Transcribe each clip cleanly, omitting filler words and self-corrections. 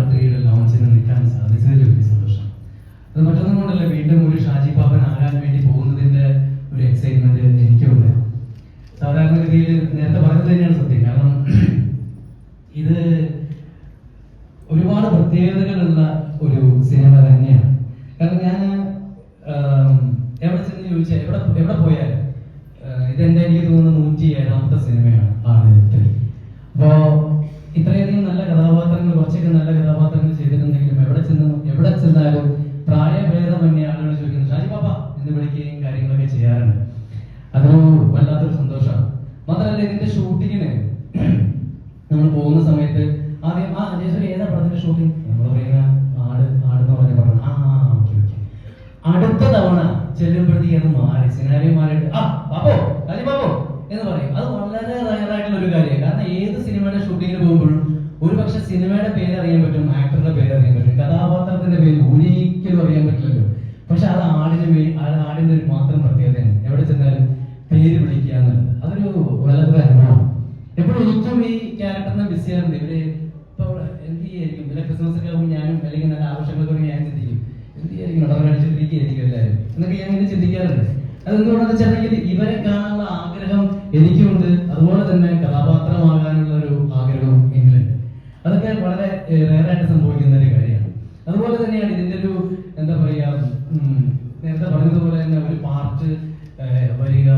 ആട് 3 ലോഞ്ചിന് നിൽക്കാൻ സാധിച്ചതിൽ വലിയ സന്തോഷം. അത് മറ്റൊന്നും കൊണ്ടല്ല, വീണ്ടും ഒരു ഷാജി പാപ്പൻ ആകാൻ വേണ്ടി പോകുന്നതിന്റെ ഒരു എക്സൈറ്റ്മെന്റ് എനിക്കുണ്ട്. സാധാരണഗതിയിൽ നേരത്തെ പറഞ്ഞത് തന്നെയാണ് സത്യം. കാരണം ഇത് ഒരുപാട് പ്രത്യേകതകളുള്ള ഒരു സിനിമ തന്നെയാണ്. കാരണം ഞാൻ എവിടെ ചെന്ന് ചോദിച്ചാൽ എവിടെ പോയാലും ഇതെന്റെ എനിക്ക് തോന്നുന്നു 107ാമത്തെ സിനിമയാണ് ആട് 3. അപ്പോ ഇത്രയധികം നല്ല കഥാപാത്രങ്ങൾ, കുറച്ചൊക്കെ നല്ല കഥാപാത്രങ്ങൾ ചെയ്തിട്ടുണ്ടെങ്കിലും എവിടെ ചെന്നാലും പ്രായഭേദമന്യേ ആളുകൾ ചോദിക്കുന്നു ഷാജി പാപ്പ എന്ന് വിളിക്കുകയും കാര്യങ്ങളൊക്കെ ചെയ്യാറുണ്ട്. അതൊരു വല്ലാത്തൊരു സന്തോഷമാണ്. മാത്രമല്ല ഇതിന്റെ ഷൂട്ടിങ്ങിന് നമ്മൾ പോകുന്ന സമയത്ത് ആദ്യം ജയസൂര്യ ഏതാ പടത്തിന്റെ ഷൂട്ടിങ് നമ്മൾ പറയുന്ന ആടെന്ന് പറഞ്ഞ പടം. ഓക്കെ അടുത്ത തവണ ചെല്ലുമ്പോഴത്തേക്ക് അത് മാറി, സിനാരിയോ മാറിയിട്ട് പാപ്പോ ഷാജി പാപ്പോ എന്ന് പറയും. അത് വളരെ റയറായിട്ടുള്ള ഒരു കാര്യമാണ്. കാരണം ഏത് സിനിമയുടെ ഷൂട്ടിങ്ങിന് പോകുമ്പോഴും ഒരു പക്ഷെ സിനിമയുടെ പേര് അറിയാൻ പറ്റും, ആക്ടറുടെ പേര് അറിയാൻ പറ്റും, കഥാപാത്രത്തിന്റെ പേര് ഒരിക്കലും അറിയാൻ പറ്റില്ലല്ലോ. പക്ഷെ അത് ആടിന്റെ ഒരു മാത്രം പ്രത്യേകതയാണ്. എവിടെ ചെന്നാലും പേര് വിളിക്കുക എന്നുള്ളത് അതൊരു വല്ലാത്തൊരു അനുഭവമാണ്. എപ്പോഴും എനിക്കും ഈ ക്യാരക്ടറിനെ മിസ് ചെയ്യാറുണ്ട്. ഇവര് ഇപ്പൊ എന്ത് ചെയ്യായിരിക്കും, വല്ല ക്രിസ്മസ് ഒക്കെ ആകുമ്പോൾ ഞാനും അല്ലെങ്കിൽ നല്ല ആഘോഷങ്ങളൊക്കെ ഞാൻ ചിന്തിക്കും എന്ത് ചെയ്യായിരിക്കും, നടന്നടിച്ചിരിക്കും എല്ലാവരും എന്നൊക്കെ ഞാൻ ഇങ്ങനെ ചിന്തിക്കാറുണ്ട്. അതെന്തുകൊണ്ടാന്ന് വെച്ചിട്ടുണ്ടെങ്കിൽ ഇവരെ കാണാനുള്ള ആഗ്രഹം എനിക്കുണ്ട്, അതുപോലെ തന്നെ കഥാപാത്രമാകാനുള്ള ഒരു ആഗ്രഹവും എന്നിലുണ്ട്. അതൊക്കെ വളരെ റെയറായിട്ട് സംഭവിക്കുന്ന ഒരു കാര്യമാണ്. അതുപോലെ തന്നെയാണ് ഇതിന്റെ ഒരു എന്താ പറയാ, നേരത്തെ പറഞ്ഞതുപോലെ തന്നെ ഒരു പാർട്ട് വരിക,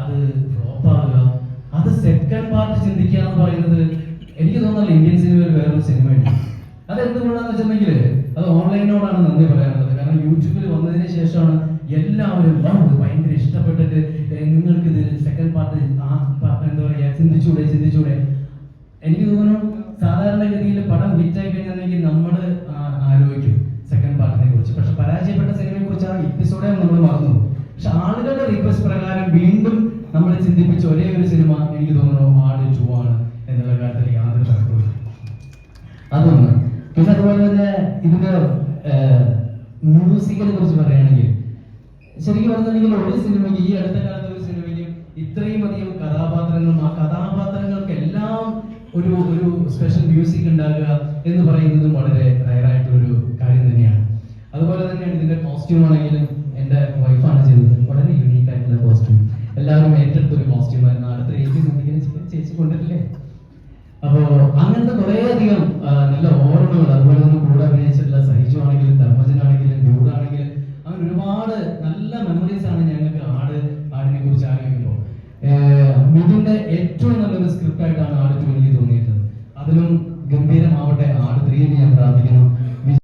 അത് ഫ്ലോപ്പ് ആവുക, അത് സെക്കൻഡ് പാർട്ട് ചിന്തിക്കുക എന്ന് പറയുന്നത് എനിക്ക് തോന്നുന്നില്ല ഇന്ത്യൻ സിനിമയിൽ വേറൊരു സിനിമയുണ്ട്. അത് എന്തുകൊണ്ടാന്ന് വെച്ചിട്ടുണ്ടെങ്കിൽ അത് ഓൺലൈനോടാണ് നന്ദി പറയാനുള്ളത്. കാരണം യൂട്യൂബിൽ വന്നതിന് ശേഷമാണ് എല്ലാവരും ഭയങ്കര ഇഷ്ടപ്പെട്ടിട്ട് നിങ്ങൾക്ക് ഇത് സെക്കൻഡ് പാർട്ട് എന്താ പറയാ ചിന്തിച്ചൂടെ. എനിക്ക് തോന്നുന്നു സാധാരണഗതിയിൽ പടം ഹിറ്റായി കഴിഞ്ഞിട്ടുണ്ടെങ്കിൽ നമ്മൾ ആലോചിക്കും സെക്കൻഡ് പാർട്ടിനെ കുറിച്ച്. പക്ഷെ പരാജയപ്പെട്ട സിനിമയെ കുറിച്ച് ആ എപ്പിസോഡെ നമ്മൾ മറന്നു. പക്ഷെ ആളുകളുടെ റിക്വസ്റ്റ് പ്രകാരം വീണ്ടും നമ്മളെ ചിന്തിപ്പിച്ച ഒരേ ഒരു സിനിമ എനിക്ക് തോന്നുന്നു ആട് 2 ആണ് എന്നുള്ള കാര്യത്തിൽ യാതൊരു തർക്കവും. അതൊന്ന്. പിന്നെ അതുപോലെ തന്നെ ഇതിന്റെ മ്യൂസിക്കിനെ കുറിച്ച് പറയുകയാണെങ്കിൽ ശരിക്കും പറഞ്ഞിട്ടുണ്ടെങ്കിൽ ഒരു സിനിമയ്ക്ക്, ഈ അടുത്ത കാലത്ത് ഒരു സിനിമയ്ക്ക് ഇത്രയും അധികം കഥാപാത്രങ്ങളും ആ കഥാപാത്രങ്ങൾക്കെല്ലാം ഒരു സ്പെഷ്യൽ മ്യൂസിക് ഉണ്ടാകുക എന്ന് പറയുന്നതും വളരെ റയറായിട്ടുള്ളൊരു കാര്യം തന്നെയാണ്. അതുപോലെ തന്നെയാണ് ഇതിന്റെ കോസ്റ്റ്യൂം ആണെങ്കിലും എന്റെ വൈഫാണ് ചെയ്തത്. വളരെ യുണീക്ക് ആയിട്ടുള്ള കോസ്റ്റ്യൂം, എല്ലാവരും ഏറ്റെടുത്തൊരു കോസ്റ്റ്യൂമായിരുന്നു. അടുത്ത ചേച്ചി കൊണ്ടിട്ടില്ലേ. അപ്പോ അങ്ങനത്തെ കുറെ അധികം നല്ല ഓർമ്മകൾ, അതുപോലെ തന്നെ കൂടെ അഭിനയിച്ചിട്ടുള്ള സഹിജു ആണെങ്കിലും ധർമ്മജനാണെങ്കിലും ഡൂഡാണെങ്കിലും അങ്ങനെ ഒരുപാട് നല്ല മെമ്മറീസ് ആണ് ഞങ്ങൾക്ക് ആടിനെ കുറിച്ച് ആലോചിക്കുമ്പോൾ. മിഥുന്റെ ഏറ്റവും നല്ലൊരു സ്ക്രിപ്റ്റ് ആയിട്ടാണ് ആട് 2 എനിക്ക് തോന്നിയിട്ടുള്ളത്. അതിലും